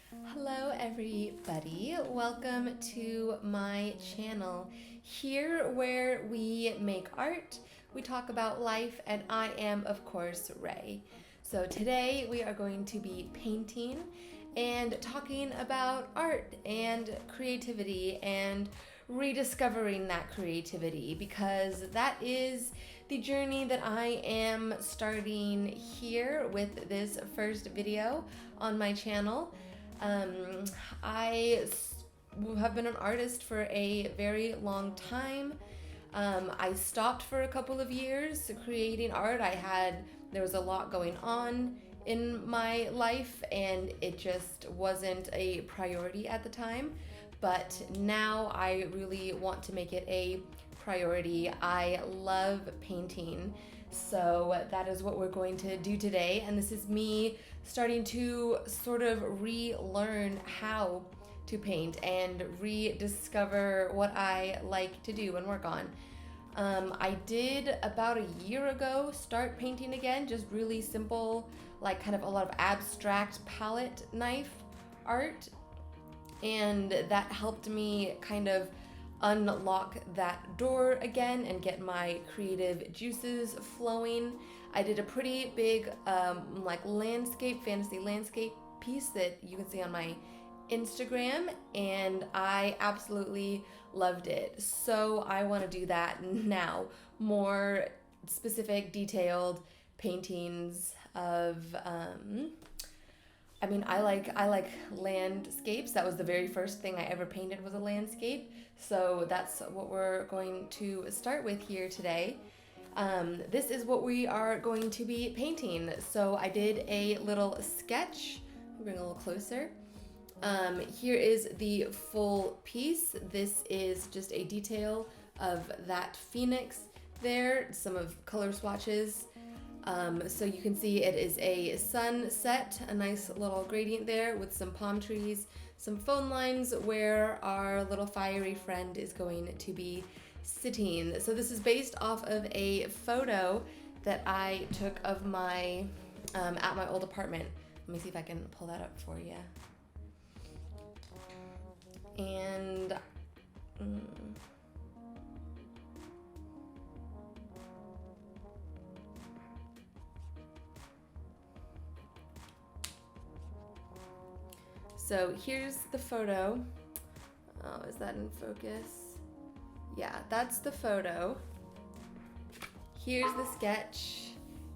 Hello everybody, welcome to my channel. Here where we make art, we talk about life, and I am of course Ray. So today we are going to be painting and talking about art and creativity and rediscovering that creativity, because that is the journey that I am starting here with this first video on my channel. I have been an artist for a very long time. I stopped for a couple of years creating art. There was a lot going on in my life and it just wasn't a priority at the time. But now I really want to make it a priority. I love painting. So that is what we're going to do today. And this is me starting to sort of relearn how to paint and rediscover what I like to do and work on. I did about a year ago start painting again, just really simple, like kind of a lot of abstract palette knife art. And that helped me kind of unlock that door again and get my creative juices flowing. I did a pretty big fantasy landscape piece that you can see on my Instagram, and I absolutely loved it. So I want to do that now. More specific, detailed paintings of I like landscapes. That was the very first thing I ever painted, was a landscape. So that's what we're going to start with here today. This is what we are going to be painting. So I did a little sketch. I'll bring a little closer. Here is the full piece. This is just a detail of that phoenix there, some of color swatches. So you can see it is a sunset, a nice little gradient there with some palm trees, some phone lines where our little fiery friend is going to be sitting. So this is based off of a photo that I took of my, at my old apartment. Let me see if I can pull that up for you. And, so here's the photo. Oh, is that in focus? Yeah, that's the photo. Here's the sketch,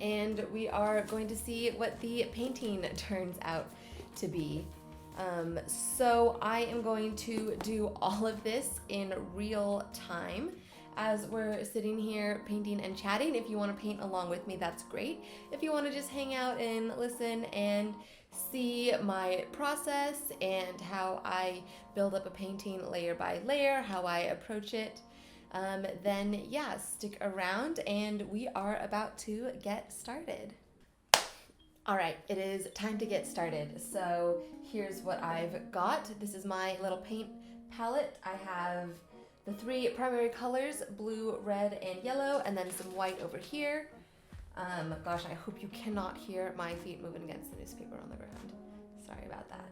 and we are going to see what the painting turns out to be. So I am going to do all of this in real time as we're sitting here painting and chatting. If you want to paint along with me, that's great. If you want to just hang out and listen and see my process and how I build up a painting layer by layer, how I approach it, then yeah, stick around and we are about to get started. All right, it is time to get started. So here's what I've got. This is my little paint palette. I have the three primary colors, blue, red, and yellow, and then some white over here. Gosh, I hope you cannot hear my feet moving against the newspaper on the ground. Sorry about that.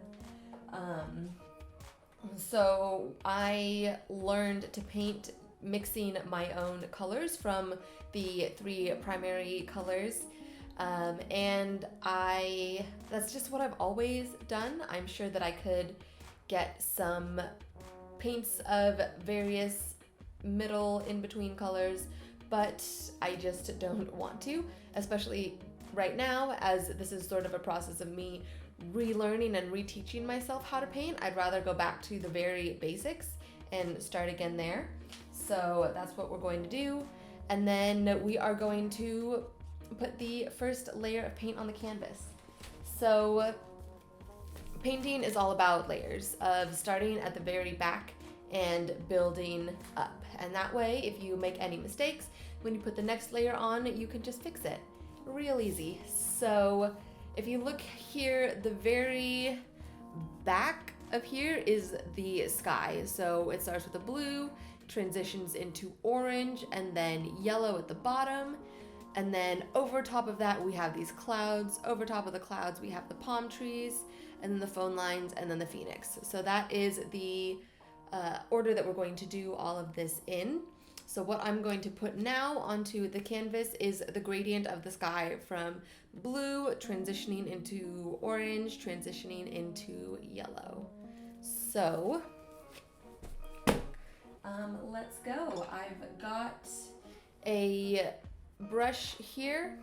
So I learned to paint mixing my own colors from the three primary colors. And that's just what I've always done. I'm sure that I could get some paints of various middle in-between colors, but I just don't want to, especially right now, as this is sort of a process of me relearning and reteaching myself how to paint. I'd rather go back to the very basics and start again there. So that's what we're going to do. And then we are going to put the first layer of paint on the canvas. So painting is all about layers, of starting at the very back and building up. And that way, if you make any mistakes, when you put the next layer on, you can just fix it. Real easy. So if you look here, the very back of here is the sky. So it starts with a blue, transitions into orange, and then yellow at the bottom. And then over top of that, we have these clouds. Over top of the clouds, we have the palm trees, and then the phone lines, and then the phoenix. So that is the order that we're going to do all of this in. So what I'm going to put now onto the canvas is the gradient of the sky from blue transitioning into orange, transitioning into yellow. So let's go. I've got a brush here,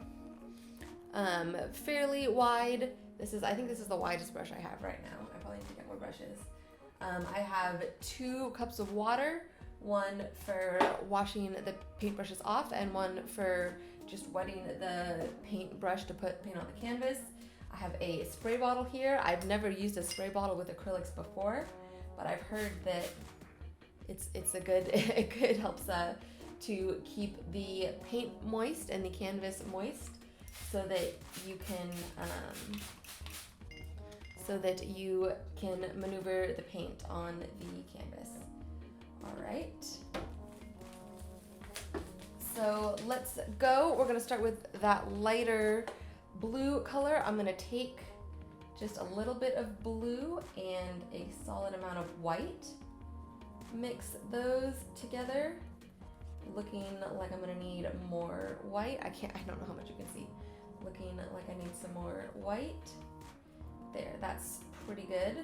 fairly wide. I think this is the widest brush I have right now. I probably need to get more brushes. I have 2 cups of water, one for washing the paintbrushes off and one for just wetting the paintbrush to put paint on the canvas. I have a spray bottle here. I've never used a spray bottle with acrylics before, but I've heard that it's a good, it helps to keep the paint moist and the canvas moist so that you can maneuver the paint on the canvas. All right. So let's go. We're gonna start with that lighter blue color. I'm gonna take just a little bit of blue and a solid amount of white. Mix those together, looking like I'm gonna need more white. I don't know how much you can see. Looking like I need some more white. There, that's pretty good.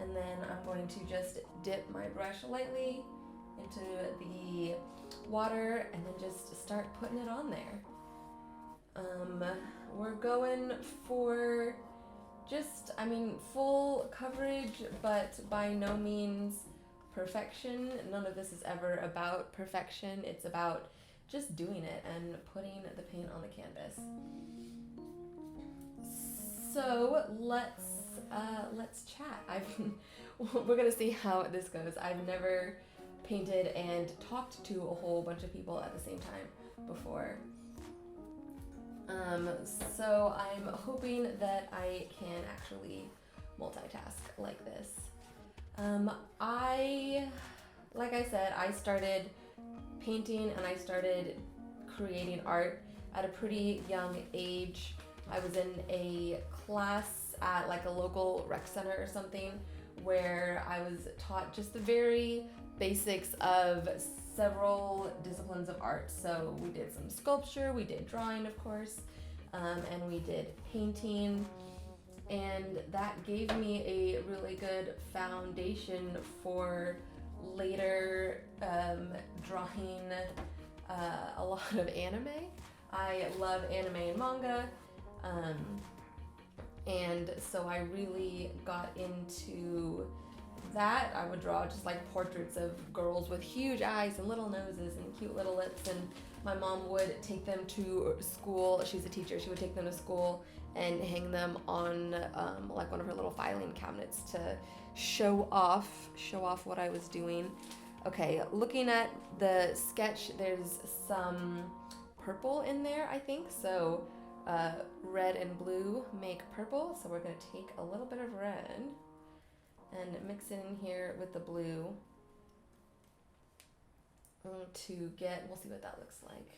And then I'm going to just dip my brush lightly into the water and then just start putting it on there. We're going for just, full coverage, but by no means perfection. None of this is ever about perfection. It's about just doing it and putting the paint on the canvas. So let's chat. We're gonna see how this goes. I've never painted and talked to a whole bunch of people at the same time before. So I'm hoping that I can actually multitask like this. Like I said, I started painting and I started creating art at a pretty young age. I was in a class at like a local rec center or something where I was taught just the very basics of several disciplines of art. So we did some sculpture, we did drawing, of course, and we did painting. And that gave me a really good foundation for later drawing a lot of anime. I love anime and manga, and so I really got into that. I would draw just like portraits of girls with huge eyes and little noses and cute little lips, and my mom would take them to school. She's a teacher. She would take them to school and hang them on like one of her little filing cabinets to show off what I was doing. Okay, looking at the sketch, there's some purple in there, I think. So red and blue make purple. So we're gonna take a little bit of red and mix it in here with the blue to get, we'll see what that looks like.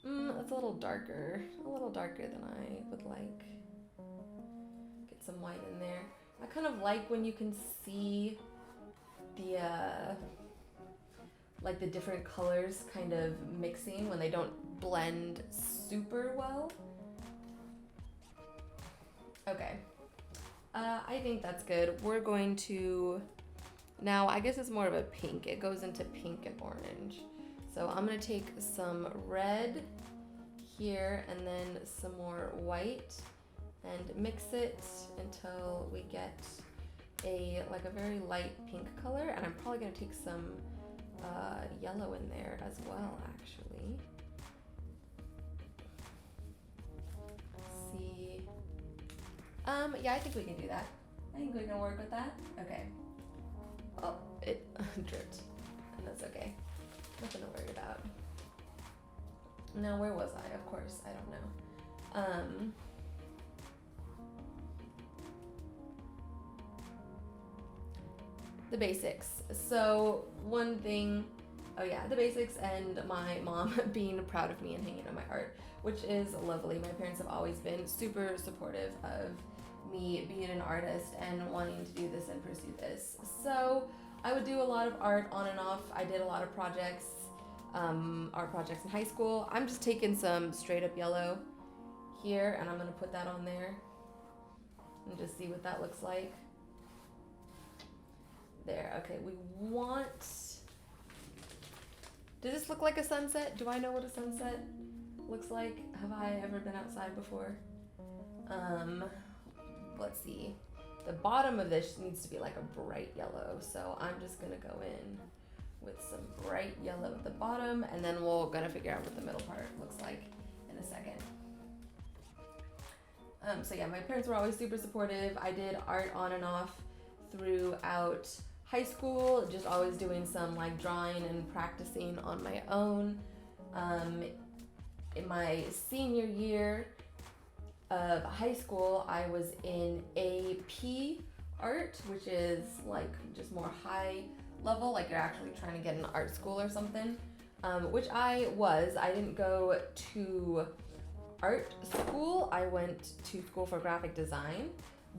It's a little darker than I would like. Get some white in there. I kind of like when you can see the like the different colors kind of mixing when they don't blend super well. Okay, I think that's good. We're going to, now I guess it's more of a pink. It goes into pink and orange. So I'm gonna take some red here and then some more white and mix it until we get a very light pink color. And I'm probably gonna take some yellow in there as well, actually. Let's see. Yeah, I think we can do that. I think we can work with that. Okay. Oh, it dripped, and that's okay. Nothing to worry about. Now, where was I? Of course, I don't know. The basics. So one thing Oh yeah, the basics, and my mom being proud of me and hanging on my art, which is lovely. My parents have always been super supportive of me being an artist and wanting to do this and pursue this. So I would do a lot of art on and off. I did a lot of projects, art projects in high school. I'm just taking some straight up yellow here, and I'm gonna put that on there and just see what that looks like. There, okay, we want, does this look like a sunset? Do I know what a sunset looks like? Have I ever been outside before? Let's see. The bottom of this needs to be like a bright yellow, so I'm just gonna go in with some bright yellow at the bottom, and then we're gonna figure out what the middle part looks like in a second. So yeah, my parents were always super supportive. I did art on and off throughout high school, just always doing some like drawing and practicing on my own. In my senior year of high school, I was in AP art, which is like just more high level, like you're actually trying to get an art school or something, which I was. I didn't go to art school. I went to school for graphic design,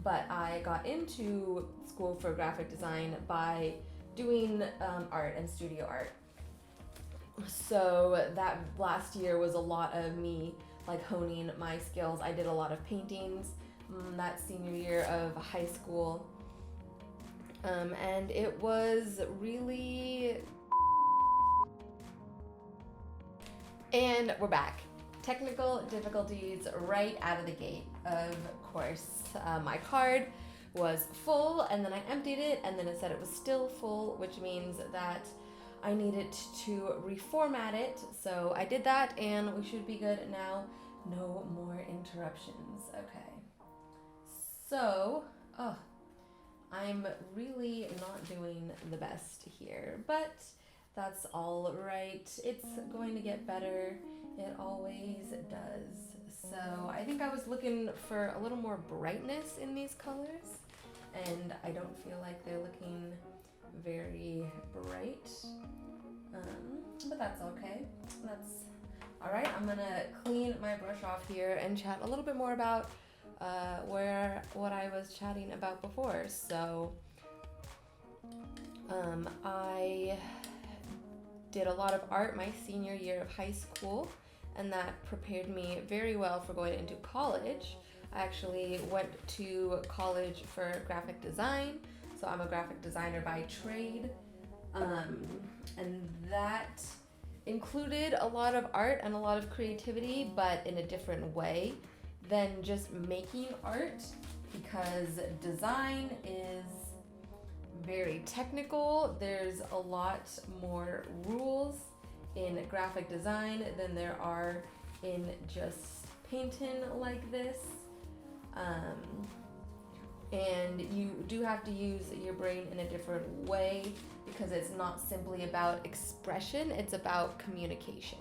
but I got into school for graphic design by doing art and studio art. So that last year was a lot of me like honing my skills. I did a lot of paintings that senior year of high school, and it was really. And we're back. Technical difficulties right out of the gate. Of course, my card was full, and then I emptied it, and then it said it was still full, which means that I needed to reformat it. So I did that, and we should be good now. No more interruptions. Okay. So, I'm really not doing the best here, but that's all right. It's going to get better. It always does. So I think I was looking for a little more brightness in these colors, and I don't feel like they're looking very bright, but that's okay. That's all right. I'm gonna clean my brush off here and chat a little bit more about what I was chatting about before. So I did a lot of art my senior year of high school, and that prepared me very well for going into college. I actually went to college for graphic design, so I'm a graphic designer by trade, and that included a lot of art and a lot of creativity, but in a different way than just making art, because design is very technical. There's a lot more rules in graphic design than there are in just painting like this. And you do have to use your brain in a different way, because it's not simply about expression, it's about communication.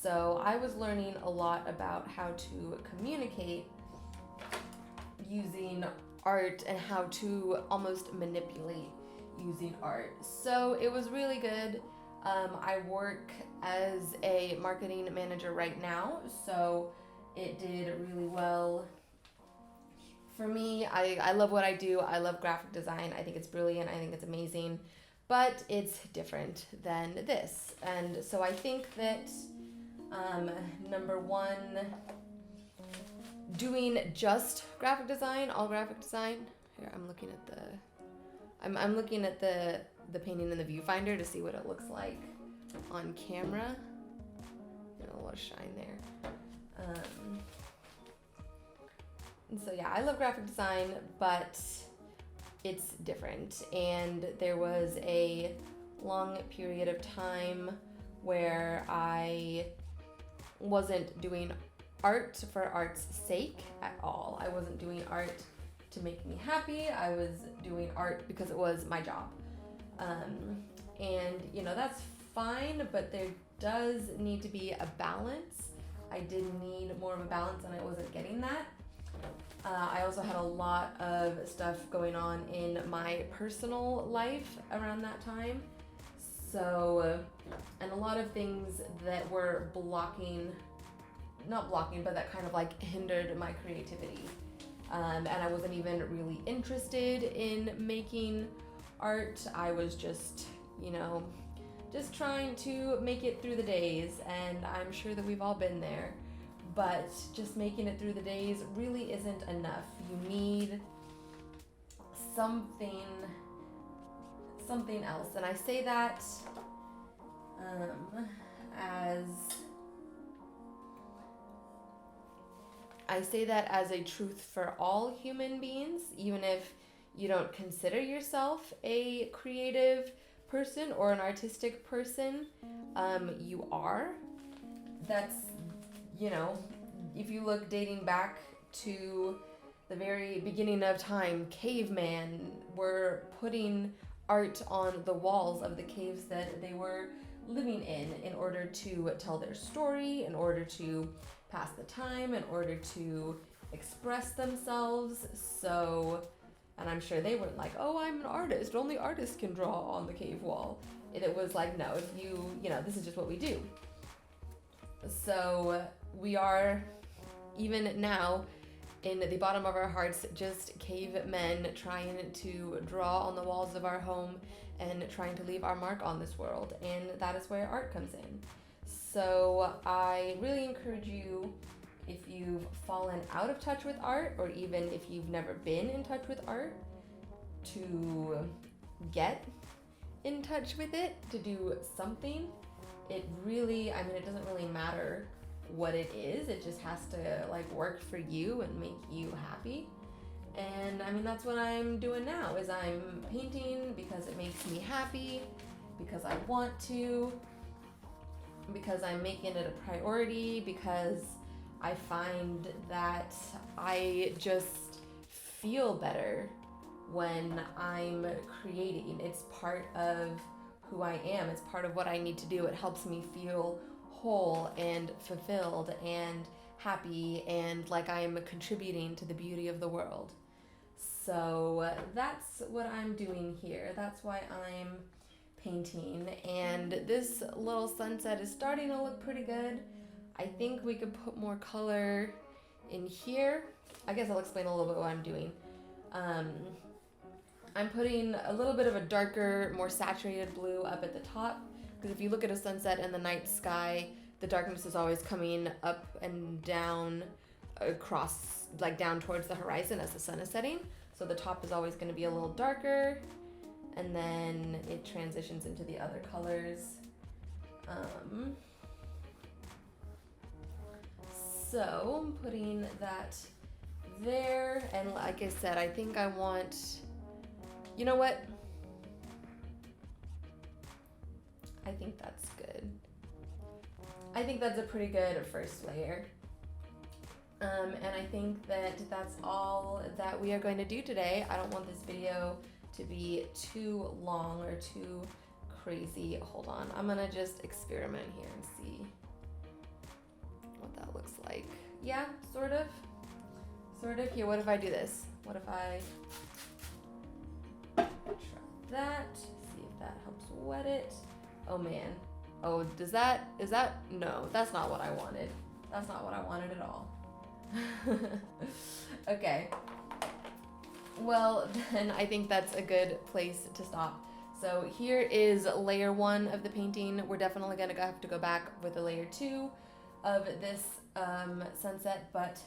So I was learning a lot about how to communicate using art and how to almost manipulate using art. So it was really good. I work as a marketing manager right now, so it did really well for me. I love what I do. I love graphic design. I think it's brilliant. I think it's amazing, but it's different than this. And so I think that number one, doing just graphic design, all graphic design. Here, I'm looking at the painting in the viewfinder to see what it looks like on camera. A little shine there. And so yeah, I love graphic design, but it's different. And there was a long period of time where I wasn't doing art for art's sake at all. I wasn't doing art to make me happy. I was doing art because it was my job. And that's fine, but there does need to be a balance. I did need more of a balance, and I wasn't getting that. I also had a lot of stuff going on in my personal life around that time. So, and a lot of things that were not blocking, but that kind of like hindered my creativity. And I wasn't even really interested in making art. I was just, just trying to make it through the days, and I'm sure that we've all been there. But just making it through the days really isn't enough. You need something else. And I say that as a truth for all human beings, even if you don't consider yourself a creative person or an artistic person, you are. That's, if you look dating back to the very beginning of time, cavemen were putting art on the walls of the caves that they were living in order to tell their story, in order to pass the time, in order to express themselves. So, and I'm sure they weren't like, oh, I'm an artist, only artists can draw on the cave wall. It was like, no, if this is just what we do. So we are, even now, in the bottom of our hearts, just cavemen trying to draw on the walls of our home and trying to leave our mark on this world. And that is where art comes in. So I really encourage you, if you've fallen out of touch with art, or even if you've never been in touch with art, to get in touch with it, to do something. It doesn't really matter what it is. It just has to work for you and make you happy. And that's what I'm doing now, is I'm painting because it makes me happy, because I want to, because I'm making it a priority, because I find that I just feel better when I'm creating. It's part of who I am. It's part of what I need to do. It helps me feel whole and fulfilled and happy and like I'm contributing to the beauty of the world. So that's what I'm doing here. That's why I'm painting. And this little sunset is starting to look pretty good. I think we could put more color in here. I guess I'll explain a little bit what I'm doing. I'm putting a little bit of a darker, more saturated blue up at the top, because if you look at a sunset in the night sky, the darkness is always coming up and down across, down towards the horizon as the sun is setting. So the top is always going to be a little darker, and then it transitions into the other colors. So I'm putting that there, and like I said, I think I want, you know what? I think that's good. I think that's a pretty good first layer. And I think that that's all that we are going to do today. I don't want this video to be too long or too crazy. Hold on, I'm gonna just experiment here and see what that looks like. Yeah, sort of. Here, what if I do this? What if I try that? See if that helps wet it. Oh man. Oh, is that, no, that's not what I wanted. That's not what I wanted at all. Okay. Well, then I think that's a good place to stop. So here is layer 1 of the painting. We're definitely gonna have to go back with a layer 2 of this sunset, but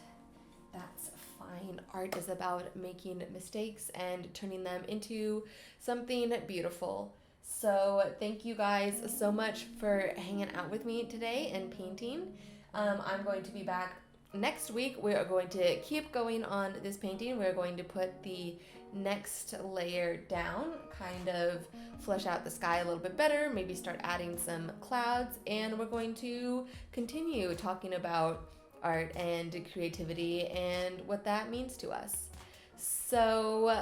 that's fine. Art is about making mistakes and turning them into something beautiful. So thank you guys so much for hanging out with me today and painting. I'm going to be back next week. We are going to keep going on this painting. We're going to put the next layer down, kind of flesh out the sky a little bit better, maybe start adding some clouds, and we're going to continue talking about art and creativity and what that means to us. So,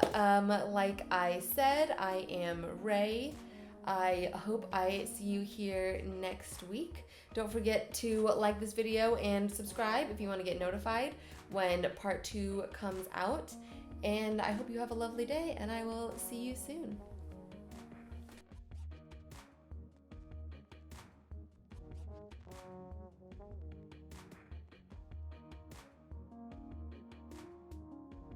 like I said, I am Ray. I hope I see you here next week. Don't forget to like this video and subscribe if you want to get notified when part 2 comes out. And I hope you have a lovely day, and I will see you soon.